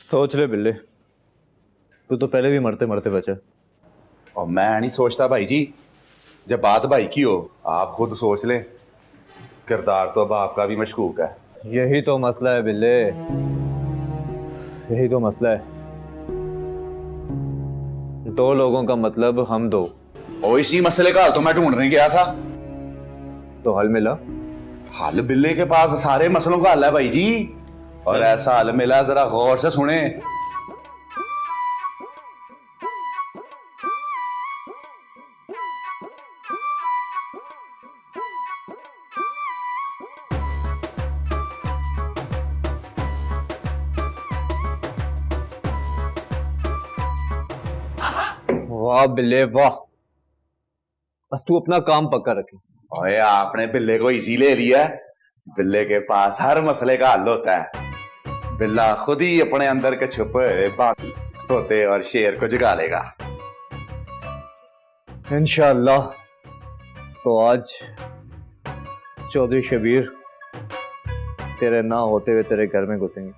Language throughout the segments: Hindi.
सोच ले बिल्ले, तू तो पहले भी मरते मरते बचा। और मैं नहीं सोचता भाई जी, जब बात भाई की हो आप खुद सोच लें, किरदार तो अब आपका भी मशकूक है। यही तो मसला है बिल्ले, यही तो मसला है। दो लोगों का मतलब हम दो। और इसी मसले का हल तो मैं ढूंढने गया था। तो हल मिला? हल बिल्ले के पास सारे मसलों का हल है भाई जी, और ऐसा हल मिला, जरा गौर से सुने। वाह बिल्ले वाह, बस तू अपना काम पक्का रखे। ओए आपने बिल्ले को इजी ले लिया है। बिल्ले के पास हर मसले का हल होता है। बिल्ला खुद ही अपने अंदर के छुपे बात तोते और शेर को जगा लेगा इंशाअल्लाह। तो आज चौधरी शबीर तेरे ना होते हुए तेरे घर में घुसेंगे।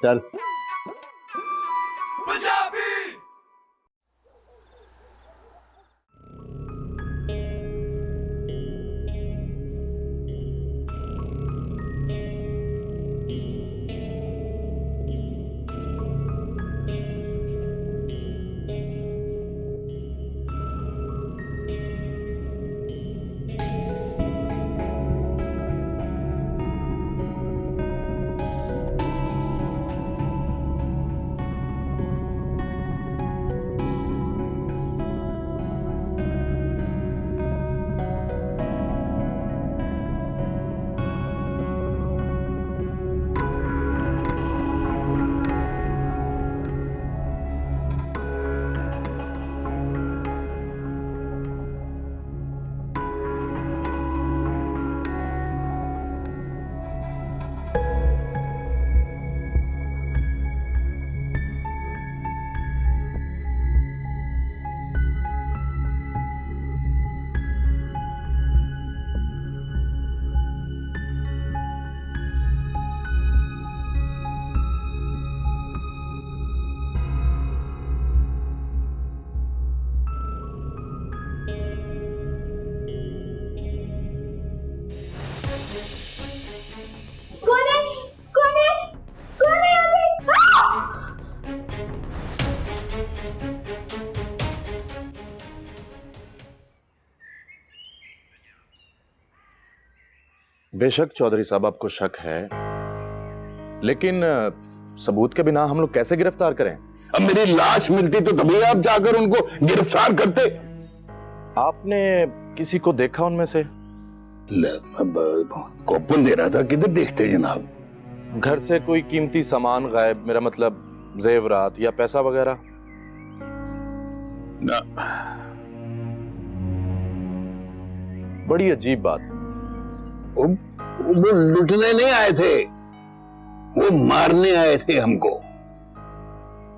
चल। बेशक चौधरी साहब आपको शक है, लेकिन सबूत के बिना हम लोग कैसे गिरफ्तार करें? अब मेरी लाश मिलती तो तभी आप जाकर उनको गिरफ्तार करते। आपने किसी को देखा उनमें से? कॉपन दे रहा था, किधर देखते हैं जनाब? घर से कोई कीमती सामान गायब, मेरा मतलब जेवरात या पैसा वगैरह? ना। बड़ी अजीब बात है। वो लुटने नहीं आए थे, वो मारने आए थे हमको।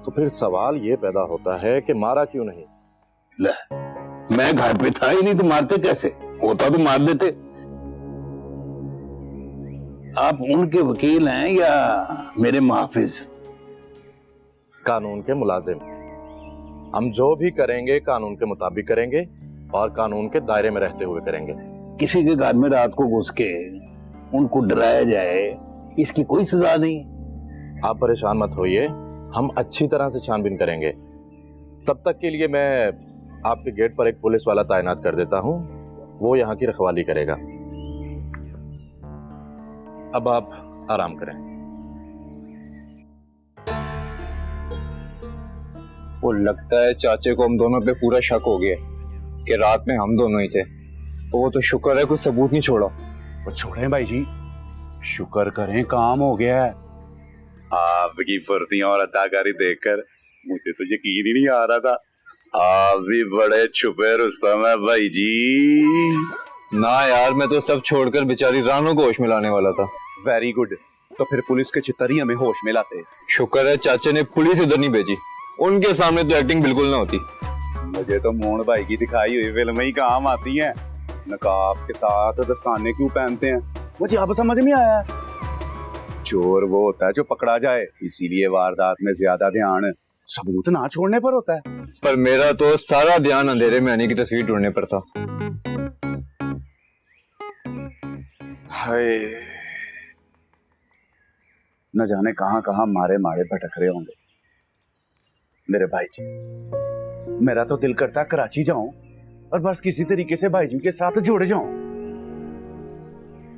तो फिर सवाल ये पैदा होता है कि मारा क्यों नहीं? मैं घर पे था ही नहीं तो मारते कैसे? होता तो मार देते। आप उनके वकील हैं या मेरे मुहाफिज? कानून के मुलाजिम। हम जो भी करेंगे कानून के मुताबिक करेंगे और कानून के दायरे में रहते हुए करेंगे। किसी के घर में रात को घुस के उनको डराया जाए, इसकी कोई सजा नहीं। आप परेशान मत होइए, हम अच्छी तरह से छानबीन करेंगे। तब तक के लिए मैं आपके गेट पर एक पुलिस वाला तैनात कर देता हूं, वो यहाँ की रखवाली करेगा। अब आप आराम करें। वो लगता है चाचे को हम दोनों पे पूरा शक हो गया कि रात में हम दोनों ही थे। तो वो तो शुक्र है कुछ सबूत नहीं छोड़ा। वो छोड़ें भाई जी, शुक्र करें काम हो गया है। आपकी फुर्तियां और अदाकारी देखकर मुझे तो यकीन ही नहीं आ रहा था। आप भी बड़े छुपे रुस्तम है भाई जी। ना यार, मैं तो सब छोड़कर बेचारी रानू को होश में लाने वाला था। वेरी गुड, तो फिर पुलिस के चित्तरी हमें होश में लाते। शुक्र है चाचे ने पुलिस इधर नहीं भेजी, उनके सामने तो एक्टिंग बिल्कुल ना होती। मुझे तो मोहन भाई की दिखाई हुई फिल्म ही काम आती हैं। नकाब के साथ दस्ताने क्यों पहनते हैं? मुझे अब समझ में आया। चोर वो होता है जो पकड़ा जाए, इसीलिए वारदात में ज्यादा ध्यान सबूत ना छोड़ने पर होता है। पर मेरा तो सारा ध्यान अंधेरे में आने की तस्वीर ढूंढने पर था। हाय, न जाने कहां कहां मारे मारे भटक रहे होंगे मेरे भाई जी। मेरा तो दिल करता कराची जाऊं और बस किसी तरीके से भाई जी के साथ जुड़ जाऊं।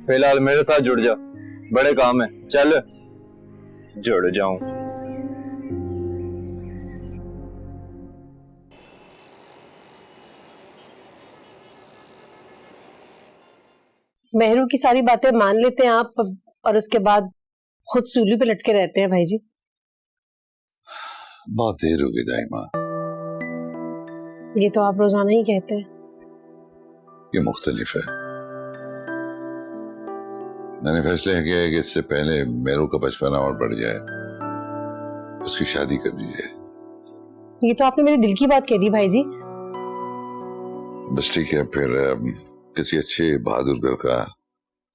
फिलहाल मेरे साथ जुड़ जा, बड़े काम है, चल जुड़ जाऊं। मेहरू की सारी बातें मान लेते हैं आप, और उसके बाद खुद सूली पे लटके रहते हैं भाई जी। बहुत देर हो गई दाइमा। ये तो आप रोजाना ही कहते हैं। ये मुख्तलिफ है। मैंने फैसला किया है कि इससे पहले मेरू का बचपना और बढ़ जाए, उसकी शादी कर दी जाए। ये तो आपने मेरे दिल की बात कह दी भाई जी। बस ठीक है, फिर किसी अच्छे बहादुर घर का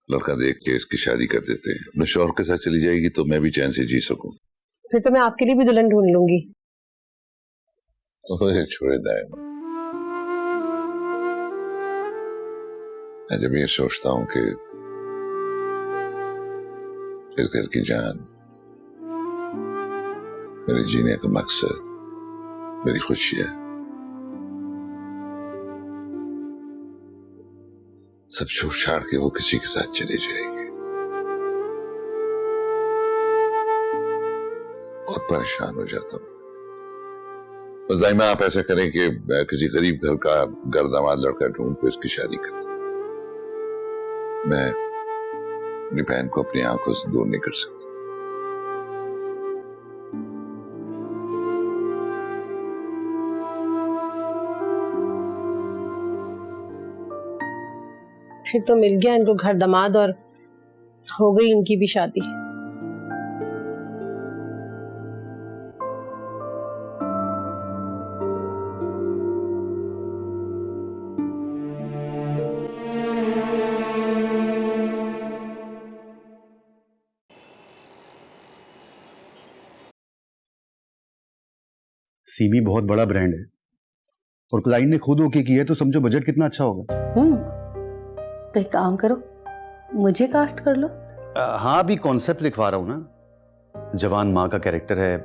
लड़का देख के इसकी शादी कर देते हैं। अपने शौहर के साथ चली जाएगी तो मैं भी चैन से जी सकूं। फिर तो मैं आपके लिए भी दुल्हन ढूंढ लूंगी। ओए छोड़े दाइमा, मैं जब ये सोचता हूं कि इस घर की जान, मेरे जीने का मकसद, मेरी खुशियां सब छोड़ छाड़ के वो किसी के साथ चली जाएगी, बहुत परेशान हो जाता हूं। बस दाइमा आप ऐसा करें कि किसी गरीब घर का गर्दामाद लड़का ढूंढ के उसकी शादी कर दें। मैं अपनी बहन को अपनी आंखों से दूर नहीं कर सकता। फिर तो मिल गया इनको घर दामाद और हो गई इनकी भी शादी। सीमी बहुत बड़ा ब्रांड है और क्लाइंट ने खुद ओके किया है, तो समझो बजट कितना अच्छा होगा। तो एक काम करो, मुझे कास्ट कर लो। हाँ, अभी कॉन्सेप्ट लिखवा रहा हूँ ना। जवान माँ का कैरेक्टर है,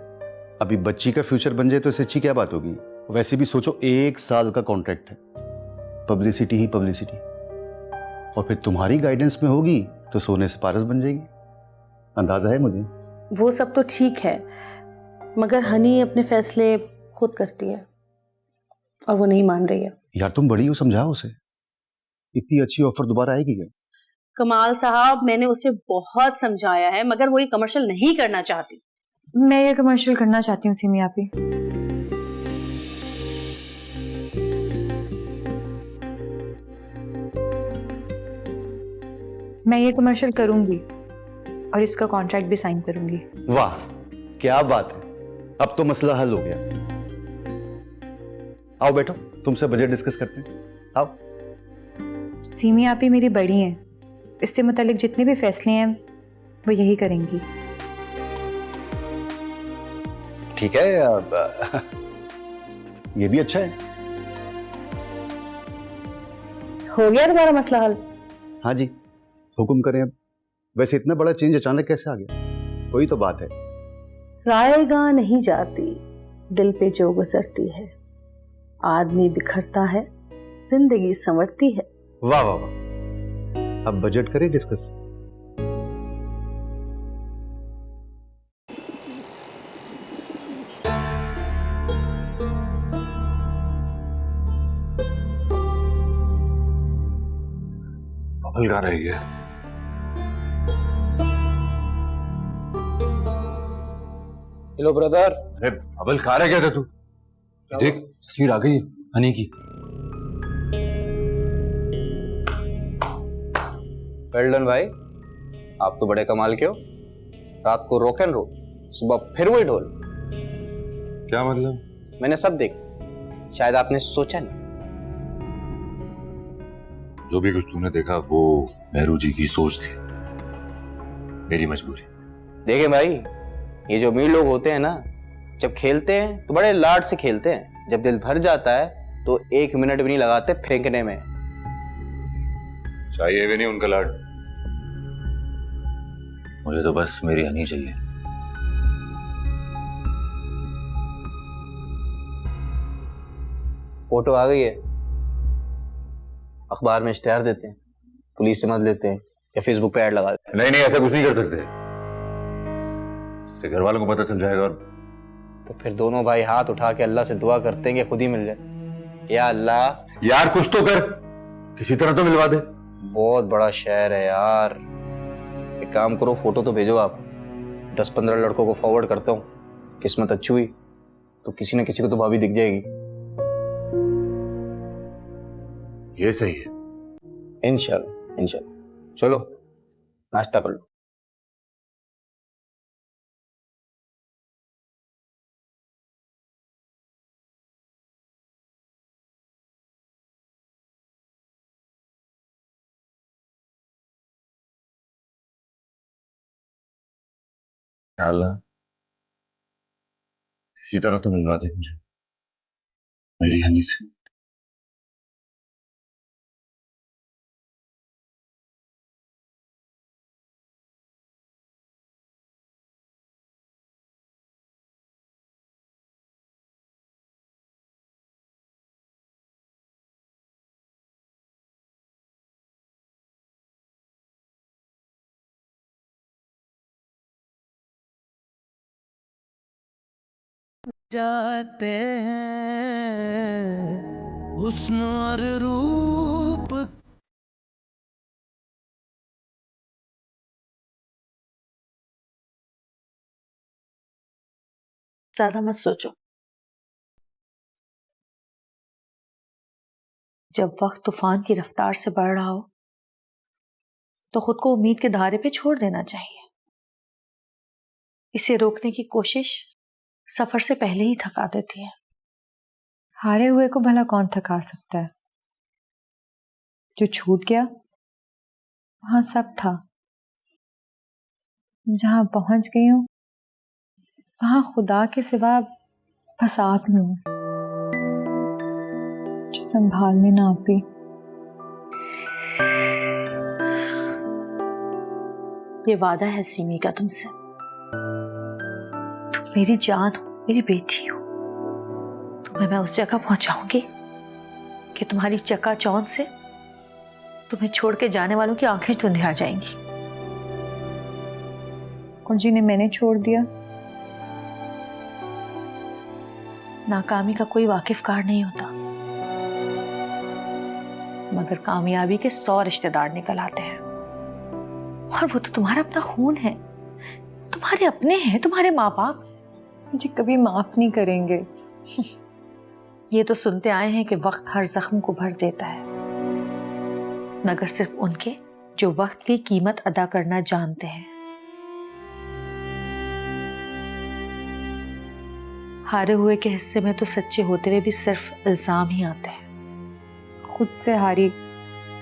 अभी बच्ची का फ्यूचर बन जाए तो इससे अच्छी क्या बात होगी। वैसे भी सोचो 1 साल का कॉन्ट्रैक्ट है, पब्लिसिटी ही पब्लिसिटी, और फिर तुम्हारी गाइडेंस में होगी तो सोने से पारस बन जाएगी। अंदाजा है मुझे। वो सब तो ठीक है, मगर हनी अपने फैसले खुद करती है और वो नहीं मान रही है। यार तुम बड़ी हो, समझाओ उसे। इतनी अच्छी ऑफर दोबारा आएगी क्या? कमाल साहब, मैंने उसे बहुत समझाया है, मगर वो ये कमर्शियल नहीं करना चाहती। मैं ये कमर्शियल करना चाहती हूँ सिमी आपी। मैं ये कमर्शियल करूंगी और इसका कॉन्ट्रैक्ट भी साइन करूंगी। वाह क्या बात है, अब तो मसला हल हो गया। आओ बैठो, तुमसे बजट डिस्कस करते हैं। आओ। सीमी आपी मेरी बड़ी हैं, इससे मुतालिक जितने भी फैसले हैं वो यही करेंगी। ठीक है, अब ये भी अच्छा है। हो गया तुम्हारा मसला हल? हाँ जी, हुक्म करें। अब वैसे इतना बड़ा चेंज अचानक कैसे आ गया? वही तो बात है। रायगा नहीं जाती, दिल पे जो गुजरती है। आदमी बिखरता है, जिंदगी संवरती है। वाह वाह वाह। अब बजट करें डिस्कस। बबल गा रही है। Hello brother. अरे बबल खा रहे क्या था तू? देख तस्वीर आ गई है हनी की। वेल डन भाई, आप तो बड़े कमाल के हो। रात को रॉक एंड रोल, सुबह फिर वही ढोल। क्या मतलब? मैंने सब देखा, शायद आपने सोचा नहीं। जो भी कुछ तूने देखा वो मेहरू जी की सोच थी। मेरी मजबूरी। देखें भाई, ये जो अमीर लोग होते हैं ना, जब खेलते हैं तो बड़े लाड से खेलते हैं, जब दिल भर जाता है तो 1 मिनट भी नहीं लगाते फेंकने में। चाहिए भी नहीं उनका लाड, मुझे तो बस मेरी हनी चाहिए। फोटो आ गई है, अखबार में इश्तेहार देते हैं, पुलिस से मदद लेते हैं या फेसबुक पे ऐड लगा देते हैं। नहीं नहीं, ऐसा कुछ नहीं कर सकते, फिर घर वालों को पता चल जाएगा और तो फिर दोनों भाई हाथ उठा के अल्लाह से दुआ करते हैं कि खुद ही मिल जाए। या अल्लाह यार कुछ तो कर, किसी तरह तो मिलवा दे। बहुत बड़ा शहर है यार, एक काम करो, फोटो तो भेजो आप, 10-15 लड़कों को फॉरवर्ड करता हूँ, किस्मत अच्छी हुई तो किसी न किसी को तो भाभी दिख जाएगी। ये सही है। इंशाल्लाह इंशाल्लाह। चलो नाश्ता कर लो। अल्लाह इसी तरह तो मिलवा दे मुझे मेरी हनी से। जाते हैं हुस्न और रूप। ज्यादा मत सोचो, जब वक्त तूफान की रफ्तार से बढ़ रहा हो तो खुद को उम्मीद के धारे पे छोड़ देना चाहिए। इसे रोकने की कोशिश सफर से पहले ही थका देती है। हारे हुए को भला कौन थका सकता है? जो छूट गया वहां सब था, जहां पहुंच गई हूं वहां खुदा के सिवा बस आप ही हूं जो संभालने ना आपी। ये वादा है सीमी का तुमसे, तुम मेरी जान हो, मेरी बेटी हो। तुम्हें मैं उस जगह पहुंचाऊंगी कि तुम्हारी चकाचौंध से तुम्हें छोड़ के जाने वालों की आंखें धुंधी आ जाएंगी। और जिन्हें मैंने छोड़ दिया, नाकामी का कोई वाकिफकार नहीं होता, मगर कामयाबी के 100 रिश्तेदार निकल आते हैं, और वो तो तुम्हारा अपना खून है, तुम्हारे अपने हैं, तुम्हारे माँ बाप मुझे कभी माफ नहीं करेंगे। ये तो सुनते आए हैं कि वक्त हर जख्म को भर देता है, मगर सिर्फ उनके जो वक्त की कीमत अदा करना जानते हैं। हारे हुए के हिस्से में तो सच्चे होते हुए भी सिर्फ इल्जाम ही आते हैं। खुद से हारी,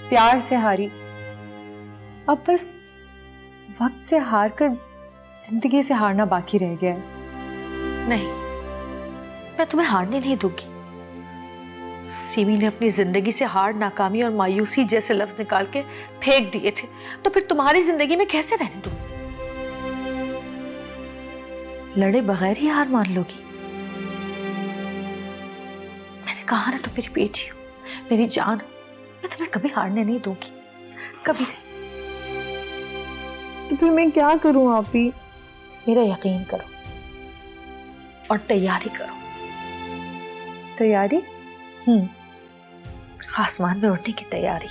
प्यार से हारी, अब बस वक्त से हार कर जिंदगी से हारना बाकी रह गया है। नहीं, मैं तुम्हें हारने नहीं दूंगी। सीमी ने अपनी जिंदगी से हार, नाकामी और मायूसी जैसे लफ्ज निकाल के फेंक दिए थे, तो फिर तुम्हारी जिंदगी में कैसे रहने दूंगी? लड़े बगैर ही हार मान लोगी? मैंने कहा ना, तुम मेरी बेटी हो, मेरी जान हो, मैं तुम्हें कभी हारने नहीं दूंगी, कभी नहीं। तो फिर मैं क्या करूं आपी? मेरा यकीन करो और तैयारी करो। तैयारी? आसमान में उड़ने की तैयारी,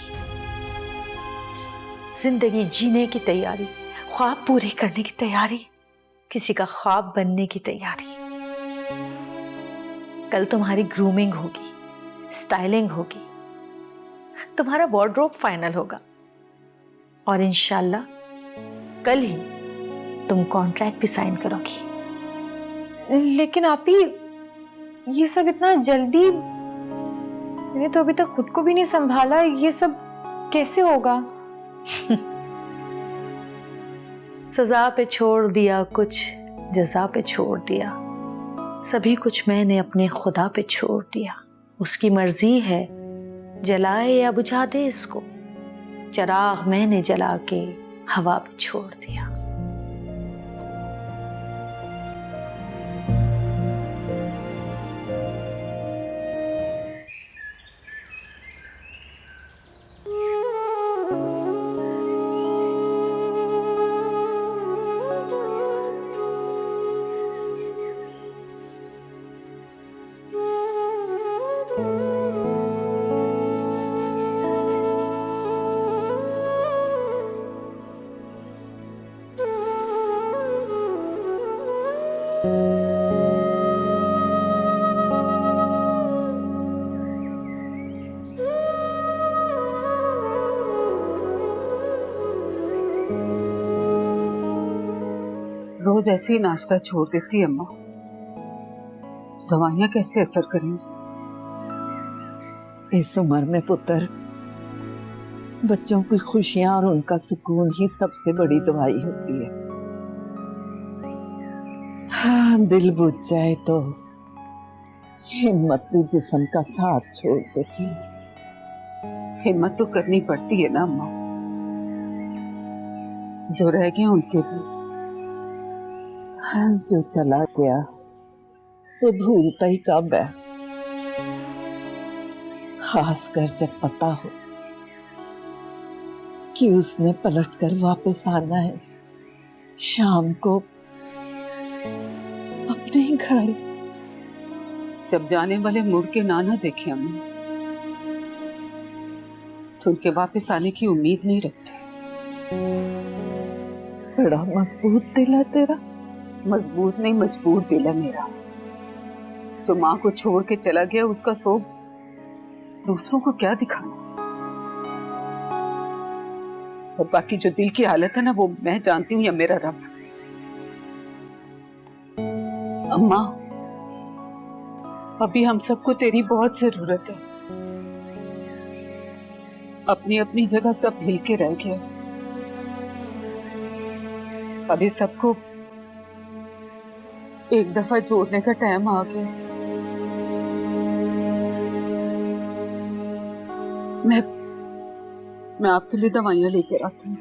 जिंदगी जीने की तैयारी, ख्वाब पूरे करने की तैयारी, किसी का ख्वाब बनने की तैयारी। कल तुम्हारी ग्रूमिंग होगी, स्टाइलिंग होगी, तुम्हारा वार्डरोब फाइनल होगा, और इंशाल्लाह कल ही तुम कॉन्ट्रैक्ट भी साइन करोगी। लेकिन आपी, ये सब इतना जल्दी? मैंने तो अभी तक खुद को भी नहीं संभाला, ये सब कैसे होगा? सजा पे छोड़ दिया कुछ, जजा पे छोड़ दिया, सभी कुछ मैंने अपने खुदा पे छोड़ दिया। उसकी मर्जी है जलाए या बुझा दे इसको, चिराग मैंने जला के हवा पे छोड़ दिया। रोज ऐसे ही नाश्ता छोड़ देती है अम्मा, दवाइयां कैसे असर करेंगी? इस उम्र में पुत्र, बच्चों की खुशियां और उनका सुकून ही सबसे बड़ी दवाई होती है। हाँ, दिल बुझ जाए तो हिम्मत भी जिस्म का साथ छोड़ देती है। हिम्मत तो करनी पड़ती है ना अम्मा, जो रह गया उनके लिए। हाँ, जो चला गया वो भूलता ही कब है, खासकर जब पता हो कि उसने पलटकर वापस आना है शाम को अपने घर। जब जाने वाले मुड़ के ना देखे अम्मा, तो उनके वापस आने की उम्मीद नहीं रखते। बड़ा मजबूत दिल है तेरा। मजबूत नहीं, मजबूर दिल है मेरा। जो माँ को छोड़ के चला गया, उसका शोक दूसरों को क्या दिखाना। और बाकी जो दिल की हालत है ना, वो मैं जानती हूँ या मेरा रब। अम्मा, अभी हम सबको तेरी बहुत जरूरत है। अपनी अपनी जगह सब हिल के रह गया। अभी सबको एक दफा जोड़ने का टाइम आ गया। मैं आपके लिए दवाइयां लेकर आती हूँ।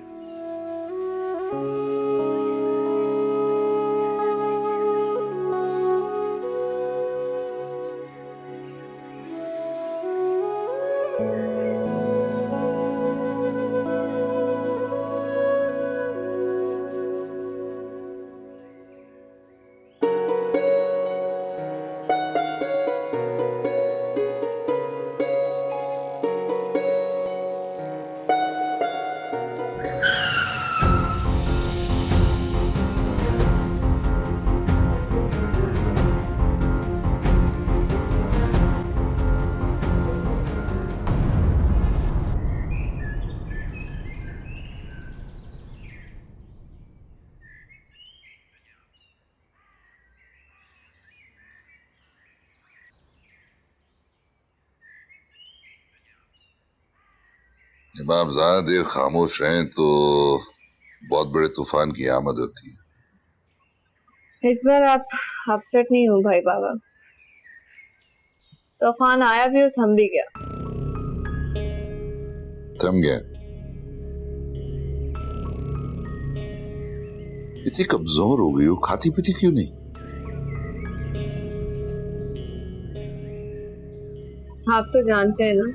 जब आप ज्यादा देर खामोश रहें तो बहुत बड़े तूफान की आमद होती है। इस बार आप अपसेट नहीं हो भाई बाबा। तूफान आया भी और थम भी गया। थम गया? इतनी कमजोर हो गई हो, खाती पीती क्यों नहीं? आप तो जानते हैं ना,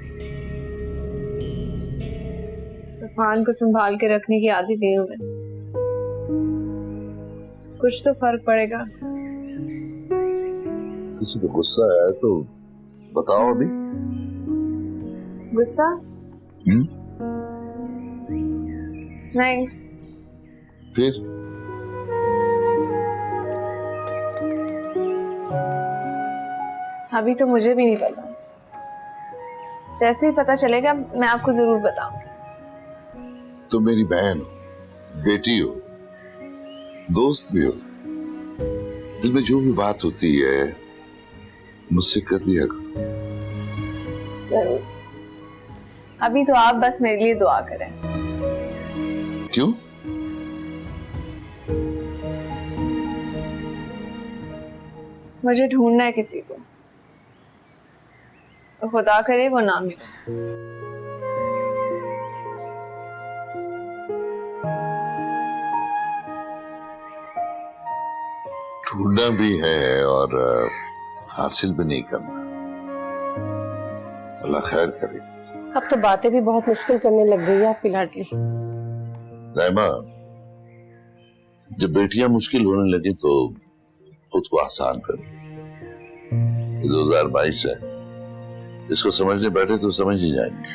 तूफान को संभाल के रखने की आदत नहीं हूं मैं। कुछ तो फर्क पड़ेगा। किसी को गुस्सा आया तो बताओ अभी। गुस्सा? नहीं। फिर अभी तो मुझे भी नहीं पता। जैसे ही पता चलेगा मैं आपको जरूर बताऊंगी। तुम मेरी बहन हो, बेटी हो, दोस्त भी हो। दिल में जो भी बात होती है मुझसे कर दिया करो। जरूर। अभी तो आप बस मेरे लिए दुआ करें। क्यों? मुझे ढूंढना है किसी को, तो खुदा करे वो ना मिले। ढूंढना भी है और हासिल भी नहीं करना। अल्लाह खैर करे। अब तो बातें भी बहुत मुश्किल करने लग गई है आपकी लाडली। रायमा, जब बेटियां मुश्किल होने लगी तो खुद को आसान कर। ये 2022 है, इसको समझने बैठे तो समझ ही जाएंगे।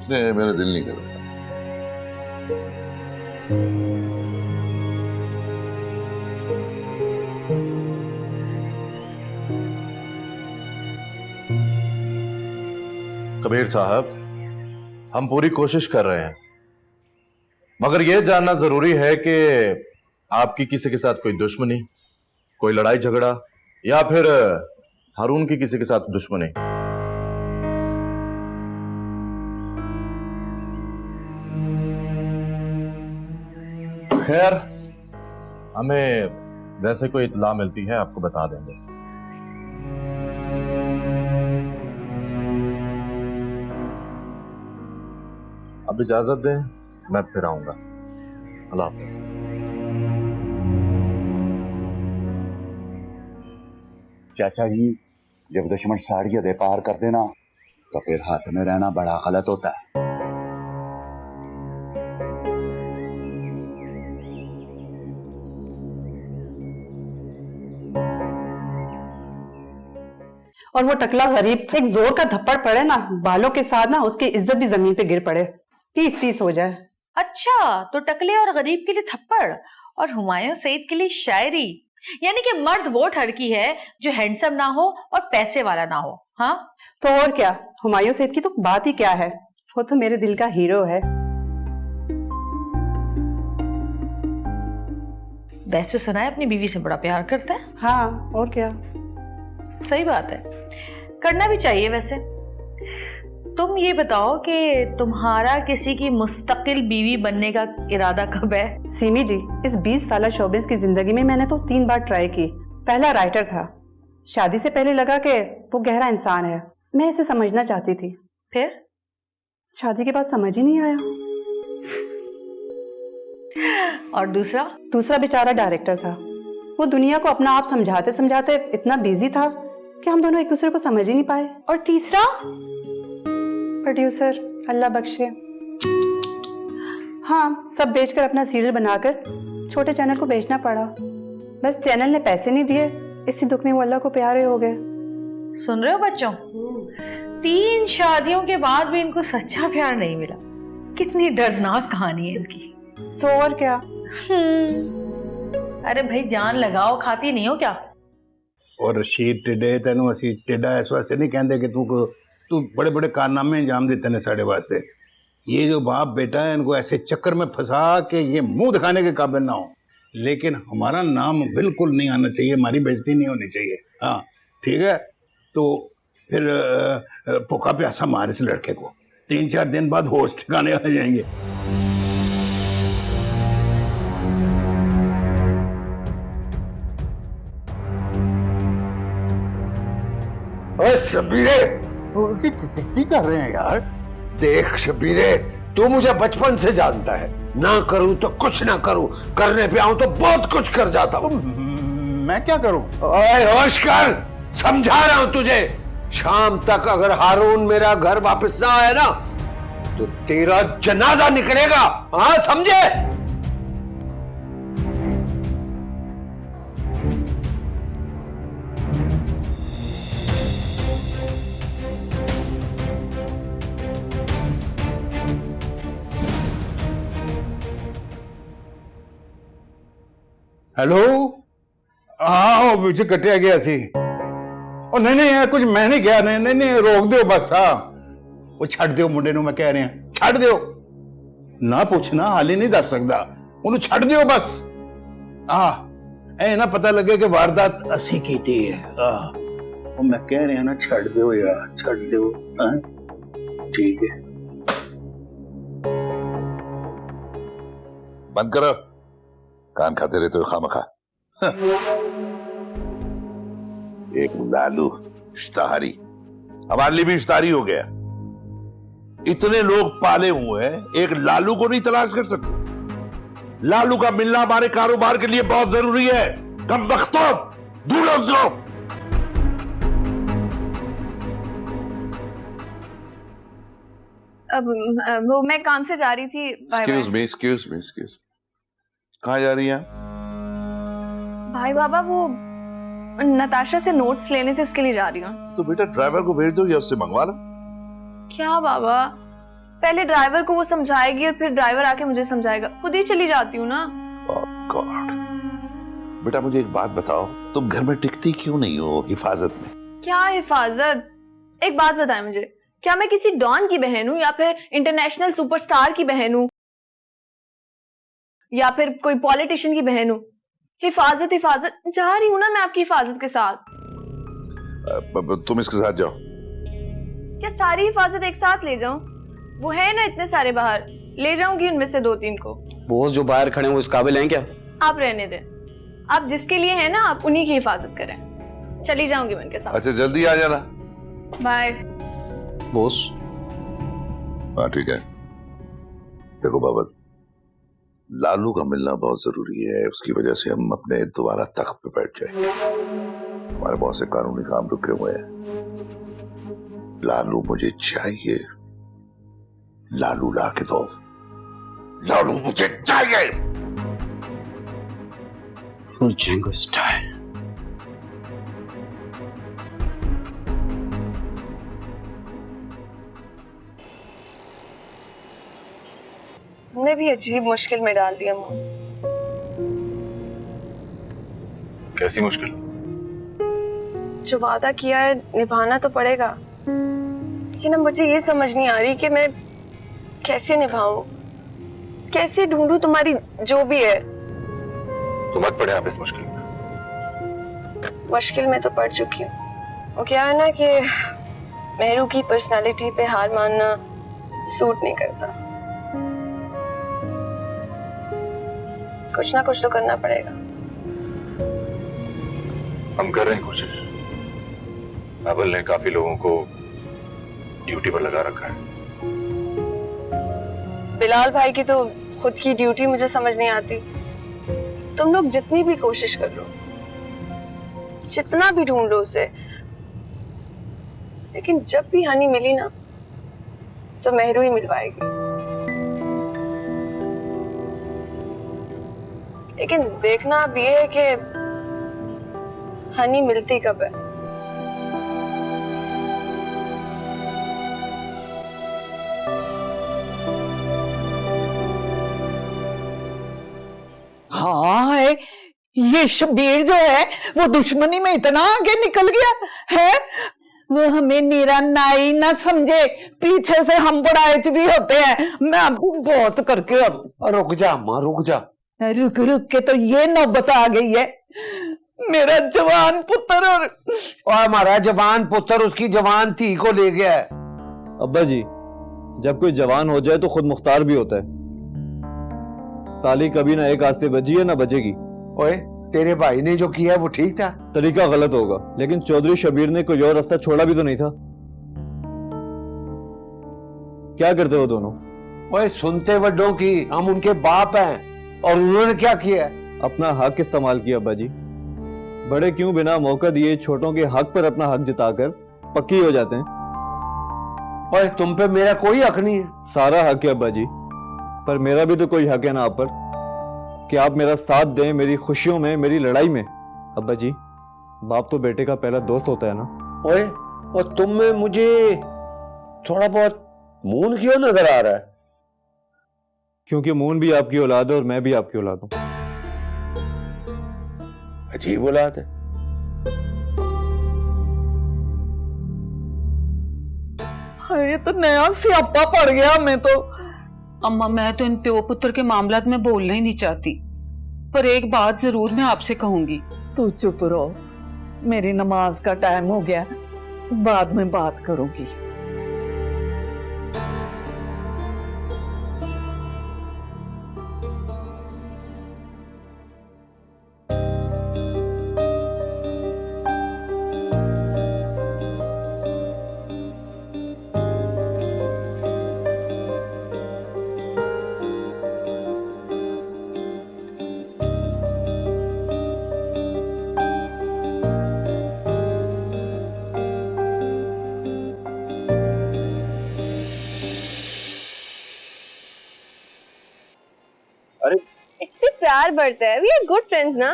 नहीं, मेरा दिल नहीं कर रहा। कबीर साहब, हम पूरी कोशिश कर रहे हैं, मगर यह जानना जरूरी है कि आपकी किसी के साथ कोई दुश्मनी, कोई लड़ाई झगड़ा या फिर हारून की किसी के साथ दुश्मनी। खैर, हमें जैसे कोई इत्तला मिलती है आपको बता देंगे। अब इजाजत दें, मैं फिर आऊंगा। अल्लाह हाफिज। चाचा जी, जब दुश्मन साड़ी दे पार कर देना तो फिर हाथ में रहना बड़ा गलत होता है। और वो टकला गरीब था, एक जोर का थप्पड़ पड़े ना बालों के साथ ना, उसकी इज्जत भी जमीन पे गिर पड़े, पीस पीस हो जाए। अच्छा, तो टकले और गरीब के लिए थप्पड़ और हुमायूं सईद के लिए शायरी। यानी कि मर्द वो ठरकी है जो हैंडसम ना हो और पैसे वाला ना हो। हाँ, तो और क्या, हुमायूं सईद की तो बात ही क्या है, वो तो मेरे दिल का हीरो है। वैसे सुना है अपनी बीवी से बड़ा प्यार करता है। हाँ, और क्या, सही बात है, करना भी चाहिए। वैसे तुम ये बताओ कि तुम्हारा किसी की मुस्तकिल बीवी बनने का इरादा कब है? सीमी जी, इस 20 साल शोबिस की जिंदगी में मैंने तो 3 बार ट्राई की। पहला राइटर था, शादी से पहले लगा कि वो गहरा इंसान है, मैं इसे समझना चाहती थी। फिर शादी के बाद समझ ही नहीं आया। और दूसरा बेचारा डायरेक्टर था, वो दुनिया को अपना आप समझाते समझाते इतना बिजी था कि हम दोनों एक दूसरे को समझ ही नहीं पाए। और तीसरा प्रोड्यूसर, अल्लाह बख्शे। हाँ, सब बेचकर अपना सीरियल बनाकर छोटे चैनल को बेचना पड़ा। बस चैनल ने पैसे नहीं दिए, इसी दुख में वो अल्लाह को प्यारे हो गए। सुन रहे हो बच्चों, 3 शादियों के बाद भी इनको सच्चा प्यार नहीं मिला। कितनी दर्दनाक कहानी है इनकी। तो और क्या। अरे भाई, जान लगाओ, खाती नहीं हो क्या? और रशीद टिड्डे, तेनों असी टिड्डा इस वास्ते नहीं कहते कि तू बड़े बड़े कारनामे अंजाम देते ने साढ़े वास्ते। ये जो बाप बेटा है, इनको ऐसे चक्कर में फंसा के ये मुंह दिखाने के काबिल ना हो। लेकिन हमारा नाम बिल्कुल नहीं आना चाहिए, हमारी बेइज्जती नहीं होनी चाहिए। हाँ ठीक है, तो फिर भूखा प्यासा मार इस लड़के को, 3-4 दिन बाद होश ठिकाने आ जाएंगे। शबीरे, की कर रहे हैं यार? देख शबीरे, तू मुझे बचपन से जानता है, ना करूं तो कुछ ना करूं, करने पे आऊं तो बहुत कुछ कर जाता हूं। मैं क्या करूं? ओए होश कर, समझा रहा हूं तुझे। शाम तक अगर हारून मेरा घर वापस ना आया ना तो तेरा जनाजा निकलेगा। हाँ समझे? हेलो, हाँ मुझे कटिया गया सी। ओ नहीं यार, कुछ मैं नहीं गया। नहीं रोक दो बस। हाँ वो छड़ दो मुंडे नु, मैं कह रहा छड़ दो ना, पूछना हाल ही नहीं दस सकता, उन्हें छड़ दो बस। ए ना पता लगे कि वारदात असी की थी। वो मैं कह रहा ना, छड़ दो यार, छड़ दो। ठीक है, बंद करो। कान खाते रहते हो खामखा। एक लालू इश्ताहारी हमारे लिए भी इश्ताहारी हो गया। इतने लोग पाले हुए हैं, एक लालू को नहीं तलाश कर सकते? लालू का मिलना हमारे कारोबार के लिए बहुत जरूरी है। कम बख्तों, ढूंढो उसको। अब वो मैं काम से जा रही थी। Excuse me. कहाँ जा रही हैं? भाई बाबा वो नताशा से नोट्स लेने थे, उसके लिए जा रही हूँ। तो बेटा ड्राइवर को भेज दो या उससे मंगवा लो। क्या बाबा, पहले ड्राइवर को वो समझाएगी और फिर ड्राइवर आके मुझे समझाएगा, खुद ही चली जाती हूँ ना। गॉड, बेटा मुझे एक बात बताओ, तुम घर में टिकती क्यों नहीं हो हिफाजत में? क्या हिफाजत? एक बात बताएं मुझे, क्या मैं किसी डॉन की बहन हूँ या फिर इंटरनेशनल सुपरस्टार की बहन हूँ या फिर कोई पॉलिटिशियन की बहन हूँ? हिफाजत जा रही हूँ ना मैं आपकी हिफाजत के साथ। तुम इसके साथ जाओ। क्या सारी हिफाजत एक साथ ले जाऊं? वो है ना इतने सारे बाहर, ले जाऊंगी उनमें से 2-3 को। बॉस जो बाहर खड़े हैं वो इस काबिल हैं क्या? आप रहने दें, आप जिसके लिए है ना आप उन्हीं की हिफाजत करें। चली जाऊंगी मैं उनके साथ। अच्छा जल्दी आ जाना। Bye boss. हाँ ठीक है। देखो बाबा, लालू का मिलना बहुत जरूरी है, उसकी वजह से हम अपने दोबारा तख्त पे बैठ जाएंगे। हमारे बहुत से कानूनी काम रुके हुए हैं। लालू मुझे चाहिए, लालू ला के दो, लालू मुझे चाहिए। Full Django style. तुमने भी अजीब मुश्किल में डाल दिया मुझे। कैसी मुश्किल? जो वादा किया है निभाना तो पड़ेगा, लेकिन अब मुझे ये समझ नहीं आ रही कि मैं कैसे निभाऊं, कैसे ढूंढूं तुम्हारी जो भी है। तो मत पड़े आप इस मुश्किल में। मुश्किल में तो पड़ चुकी हूँ। वो क्या है ना कि मेहरू की पर्सनालिटी पे हार मानना सूट नहीं करता। कुछ ना कुछ तो करना पड़ेगा। हम कर रहे हैं कोशिश। अबल ने काफी लोगों को ड्यूटी पर लगा रखा है। बिलाल भाई की तो खुद की ड्यूटी मुझे समझ नहीं आती। तुम लोग जितनी भी कोशिश कर लो, जितना भी ढूंढ लो उसे, लेकिन जब भी हनी मिली ना तो मेहरू ही मिलवाएगी। लेकिन देखना अब ये है कि हनी मिलती कब है। हाँ है, ये शबीर जो है वो दुश्मनी में इतना आगे निकल गया है, वो हमें नीरा नाई ना समझे, पीछे से हम बड़ाइच भी होते हैं। मैं आपको बहुत करके रुक जा अम्मा, रुक जा। रुक के तो ये नौबत आ गई है। मेरा जवान पुत्र और हमारा जवान पुत्र उसकी जवान धी को ले गया है। अब्बा जी, जब कोई जवान हो जाए तो खुद मुख्तार भी होता है। ताली कभी ना एक हाथ से बजी है ना बजेगी। ओए, तेरे भाई ने जो किया है वो ठीक था? तरीका गलत होगा, लेकिन चौधरी शबीर ने कोई और रास्ता छोड़ा भी तो नहीं था। क्या करते हो दोनों? ओए, सुनते वड्डों की, हम उनके बाप हैं। और उन्होंने क्या किया? अपना हक इस्तेमाल किया अब्बा जी। बड़े क्यों बिना मौका दिए छोटों के हक पर अपना हक जिताकर पक्की हो जाते हैं। ओए, तुम पे मेरा कोई हक नहीं है। सारा हक है अब्बा जी, पर मेरा भी तो कोई हक है ना आप पर, कि आप मेरा साथ दें मेरी खुशियों में, मेरी लड़ाई में। अब्बा जी, बाप तो बेटे का पहला दोस्त होता है ना। ओए, और तुम में मुझे थोड़ा बहुत मून क्यों नजर आ रहा है? क्योंकि मून भी आपकी औलाद है और मैं भी आपकी औलाद हूं। अजीब औलाद है। ये तो नया सियापा पड़ गया हमें तो। अम्मा, मैं तो इन प्यो पुत्र के मामलात में बोलना ही नहीं चाहती, पर एक बात जरूर मैं आपसे कहूंगी। तू चुप रहो, मेरी नमाज का टाइम हो गया, बाद में बात करूंगी। प्यार बढ़ता है। वी आर गुड फ्रेंड्स ना।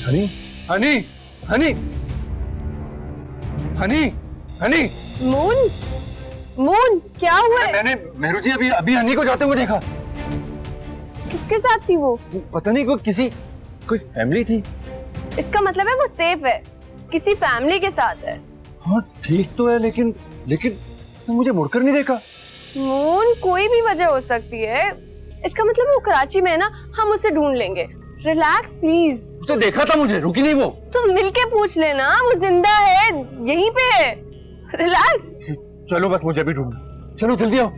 हनी हनी हनी हनी हनी मून, मून क्या हुआ है? मैंने मेहरू जी अभी हनी को जाते हुए देखा। किसके साथ थी वो? पता नहीं, कोई फैमिली थी। इसका मतलब है वो सेफ है, किसी फैमिली के साथ है। हाँ ठीक तो है, लेकिन तो मुझे मुड़कर नहीं देखा। मून कोई भी वजह हो सकती है। इसका मतलब वो कराची में है ना, हम उसे ढूंढ लेंगे। Relax please. उसने देखा था मुझे, रुकी नहीं वो। तुम मिलके पूछ लेना, वो जिंदा है, यहीं पे है। रिलैक्स। चलो बस मुझे भी ढूंढना, चलो जल्दी आओ।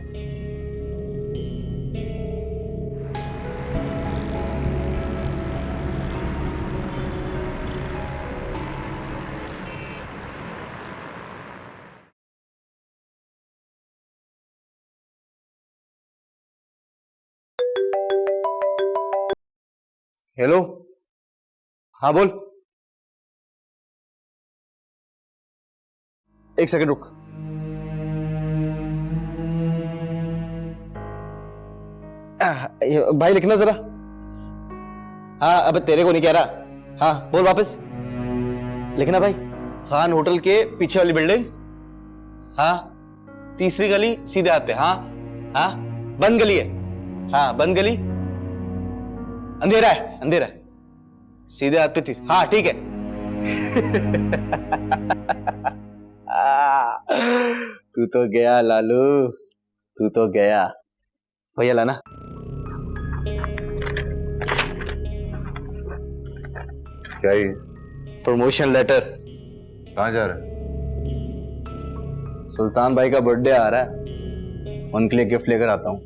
हेलो, हाँ बोल। एक सेकंड रुक। भाई लिखना जरा। हाँ अब तेरे को नहीं कह रहा। हाँ बोल वापस लिखना भाई। खान होटल के पीछे वाली बिल्डिंग, हाँ 3री गली सीधे आते। हाँ हाँ बंद गली है। हाँ बंद गली, अंधेरा है सीधे हाथ पे थी। हाँ ठीक है। तू तो गया लालू, तू तो गया। भैया लाना। क्या ये? Promotion letter. कहाँ जा रहा है? सुल्तान भाई का बर्थडे आ रहा है, उनके लिए गिफ्ट लेकर आता हूँ।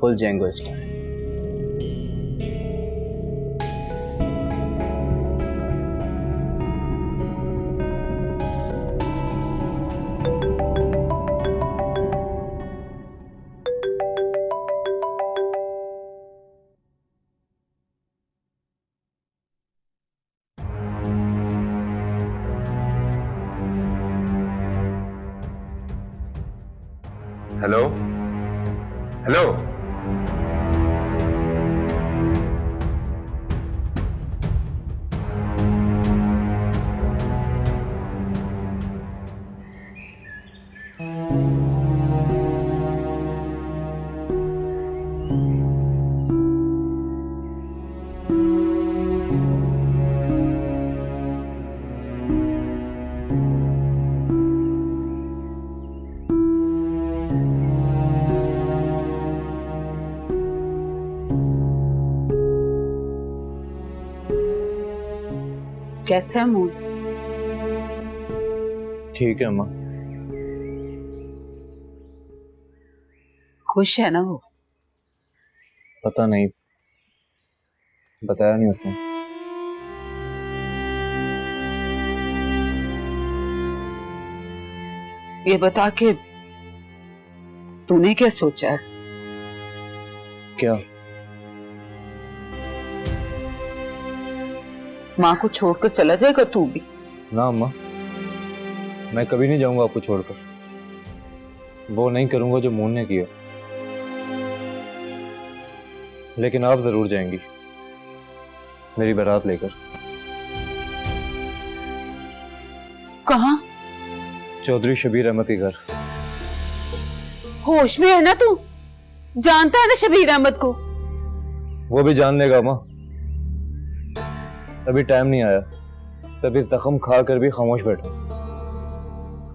Full Django style. Hello hello, कैसा है मून? ठीक है अम्मा। खुश है ना वो? पता नहीं, बताया नहीं उसने। ये बता के तूने क्या सोचा है? क्या? माँ को छोड़कर चला जाएगा तू भी? ना अम्मा, मैं कभी नहीं जाऊंगा आपको छोड़कर। वो नहीं करूंगा जो मून ने किया। लेकिन आप जरूर जाएंगी मेरी बारात लेकर। कहाँ? चौधरी शबीर अहमद के घर। होश में है ना तू? जानता है ना शबीर अहमद को? वो भी जान लेगा अम्मा, अभी टाइम नहीं आया। तभी जख्म खा कर भी खामोश बैठा।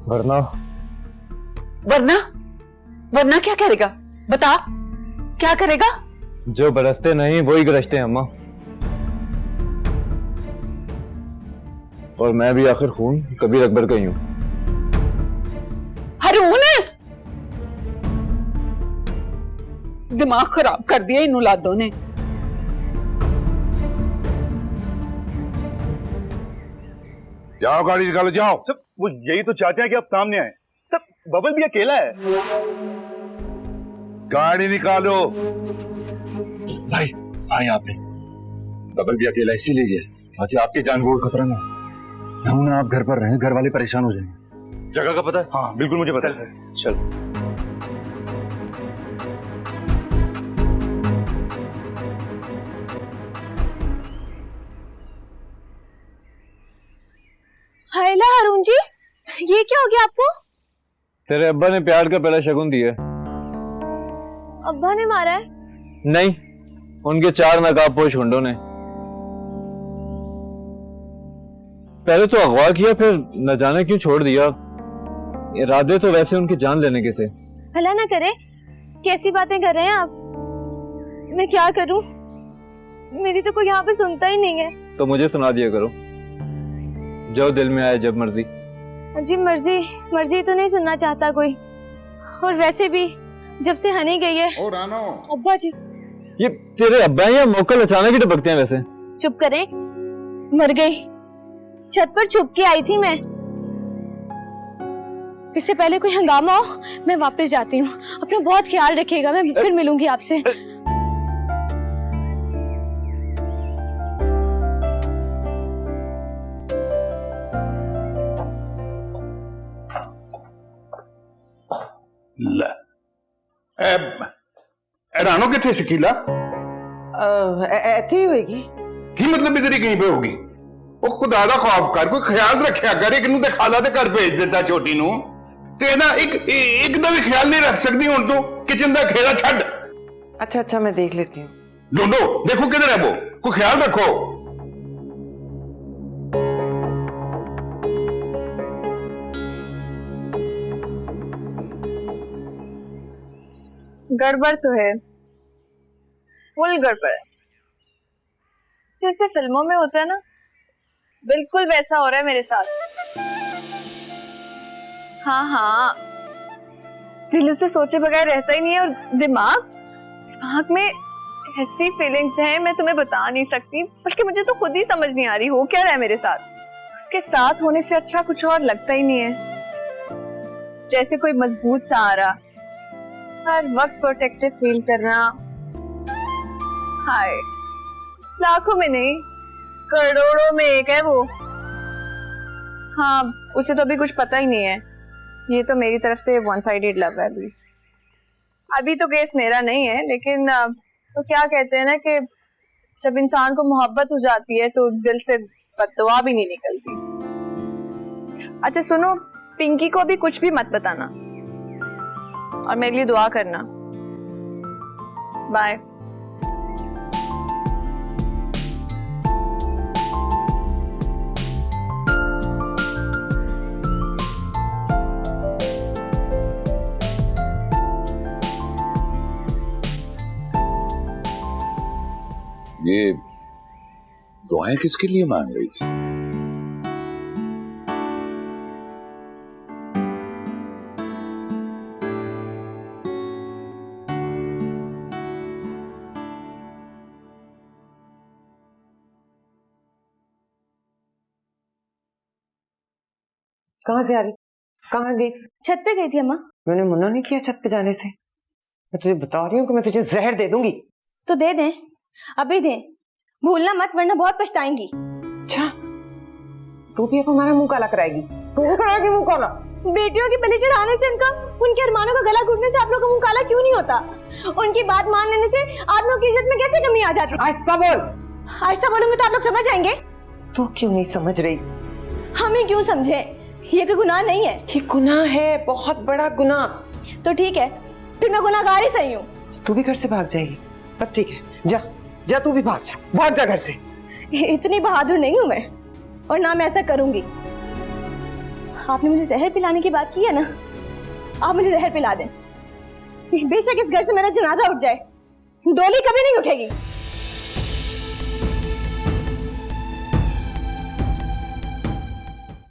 वरना वरना क्या करेगा? बता, क्या करेगा? जो बरसते नहीं वही गरजते हैं अम्मा। और मैं भी आखिर खून कबीर अकबर का ही हूं। हारून, दिमाग खराब कर दिया इन औलादों ने। जाओ गाड़ी निकालो, जाओ। सब वो यही तो चाहते हैं कि आप सामने आए। सब बबल भी अकेला है। गाड़ी निकालो। भाई आपने बबल भी अकेला इसीलिए गया ताकि आपकी जान को खतरा ना हो ना। आप घर पर रहें, घर वाले परेशान हो जाएंगे। जगह का पता है? हाँ बिल्कुल मुझे पता है। चल। हायला अरुण जी, ये क्या हो गया आपको? तेरे अब्बा ने प्यार का पहला शगुन दिया। अब्बा ने मारा है? नहीं, उनके 4 नकाबपोश हुंडों ने। पहले तो अगवा किया, फिर न जाने क्यों छोड़ दिया। इरादे तो वैसे उनकी जान लेने के थे। भला ना करे, कैसी बातें कर रहे हैं आप? मैं क्या करूं? मेरी तो कोई यहाँ पे सुनता ही नहीं है। तो मुझे सुना दिया करो, जो दिल में आए जब मर्जी। जी मर्जी तो नहीं सुनना चाहता कोई। और वैसे भी जब से हनी गई है। ओ रानो। अब्बा जी। ये तेरे अब्बा हैं या मौकल अचानक ही टपकते हैं वैसे? चुप करें, मर गई। छत पर छुप के आई थी मैं। इससे पहले कोई हंगामा हो, मैं वापस जाती हूँ। अपना बहुत ख्याल रखिएगा, मैं फिर मिलूंगी आपसे। रानो किथे शकीला? ऐसी होगी की मतलब इधर ही कहीं पे होगी? वो खुदा दा खौफ कर, कोई ख्याल रखिया कर। एक नूं ते खाला दे घर भेज देता छोटी नूं, ते ना एक दा भी ख्याल नहीं रख सकती हुण तू। किचन दा खेड़ा छड्ड। अच्छा मैं देख लेती हूँ। ढूंढो, देखो किधर है वो, कोई ख्याल रखो। गड़बड़ तो है, फुल गड़बड़ है। जैसे फिल्मों में होता है ना, बिल्कुल वैसा हो रहा है मेरे साथ। हाँ, दिल उसे सोचे बगैर रहता ही नहीं है। और दिमाग में ऐसी फीलिंग्स हैं, मैं तुम्हें बता नहीं सकती। बल्कि मुझे तो खुद ही समझ नहीं आ रही हो क्या रहा है मेरे साथ। उसके साथ होने से अच्छा कुछ और लगता ही नहीं है। जैसे कोई मजबूत सहारा, हर वक्त प्रोटेक्टिव फील करना। हाय, लाखों में नहीं करोड़ों में एक है वो। हाँ, उसे तो अभी कुछ पता ही नहीं है। ये तो मेरी तरफ से वन साइडेड लव है। अभी तो केस मेरा नहीं है, लेकिन तो क्या कहते हैं ना कि जब इंसान को मोहब्बत हो जाती है तो दिल से बददुआ भी नहीं निकलती। अच्छा सुनो, पिंकी को भी कुछ भी मत बताना और मेरे लिए दुआ करना। बाय। ये दुआएं किसके लिए मांग रही थी? कहाँ से आ रही? कहाँ गई? छत पे गई थी अम्मा। मैंने मना नहीं किया छत पे जाने से। मैं तुझे बता रही हूँ कि मैं तुझे जहर दे दूंगी। तो दे दें, अभी दें, भूलना मत वरना बहुत पछताएंगी। अच्छा, तू भी अब हमारा मुंह काला कराएगी? तू भी कराएगी मुंह काला? बेटियों की बलि चढ़ाने से उनके अरमानों का गला घुटने से आप लोगों का मुंह काला क्यों नहीं होता? उनकी बात मान लेने से आप लोगों की इज्जत में कैसे कमी आ जाती? आहिस्ता बोल। आहिस्ता बोलूंगी तो आप लोग समझ जाएंगे। तू क्यों नहीं समझ रही? हमें क्यों समझे? ये कोई गुनाह नहीं है। ये गुनाह है, बहुत बड़ा गुनाह। तो ठीक है, फिर मैं गुनाहगार ही सही हूँ। तू भी घर से भाग जाएगी? बस ठीक है, जा जा, तू भी भाग जा घर से। इतनी बहादुर नहीं हूँ मैं, और ना मैं ऐसा करूंगी। आपने मुझे जहर पिलाने की बात की है ना, आप मुझे जहर पिला दें। बेशक इस घर से मेरा जनाजा उठ जाए, डोली कभी नहीं उठेगी।